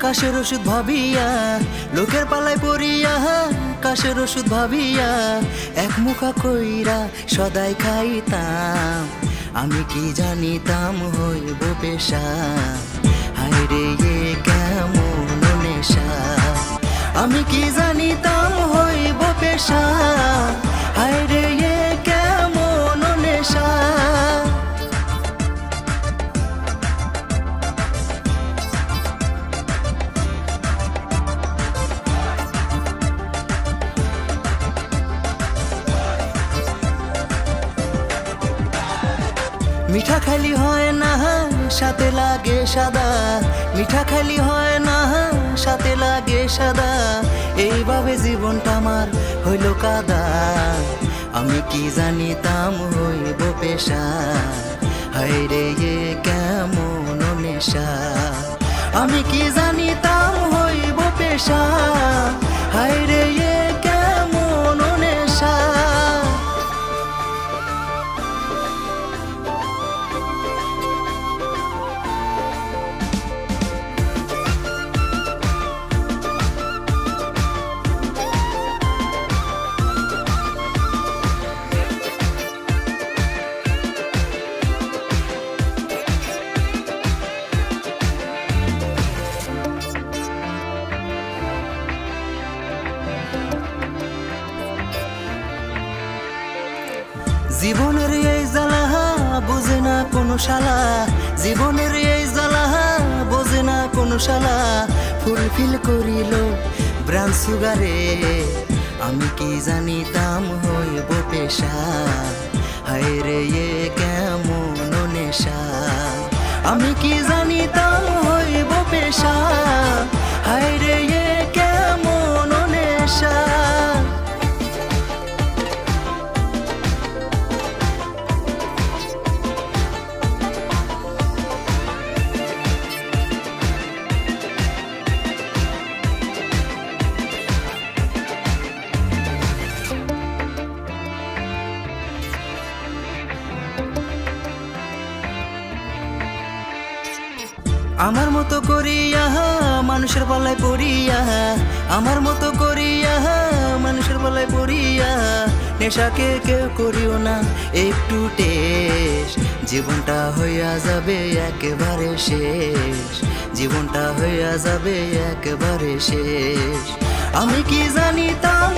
কাশের ওষুধ ভাবিয়া লোকের পালায় পড়িয়া কাশের ওষুধ ভাবিয়া এক মুখা কইরা সদাই খাইতাম আমি কি জানিতাম হইব পেশা হায় রে এ কেমন নেশা আমি কি জানিতাম হইব পেশা হায় রে এ কেমন নেশা মিঠা খালি হয় না সাথে লাগে সাদা মিঠা খালি হয় না সাথে লাগে সাদা এইভাবে জীবনটা আমার হইল কাদা আমি কি জানিতাম হইব পেশা হায় রে এ কেমন নেশা আমি কি জানিতাম হইব পেশা হায় রে এ কেমন নেশা জীবনের এই জ্বালা বোঝে না কোনো শালা জীবনের এই জ্বালা বোঝে না কোনো শালা ফুলফিল করিল ব্রাউন সুগারে আমি কি জানিতাম হইব পেশা হায় রে এ কেমন নেশা আমি কি জানিতাম হইব পেশা হায় রে এ কেমন নেশা আমার মতো করিয়া মানুষের পাল্লায় পড়িয়া আমার মতো করিয়া মানুষের পাল্লায় পড়িয়া নেশাকে কেউ করিও না একটু টেস্ট জীবনটা হইয়া যাবে একেবারে শেষ জীবনটা হইয়া যাবে একেবারে শেষ আমি কি জানিতাম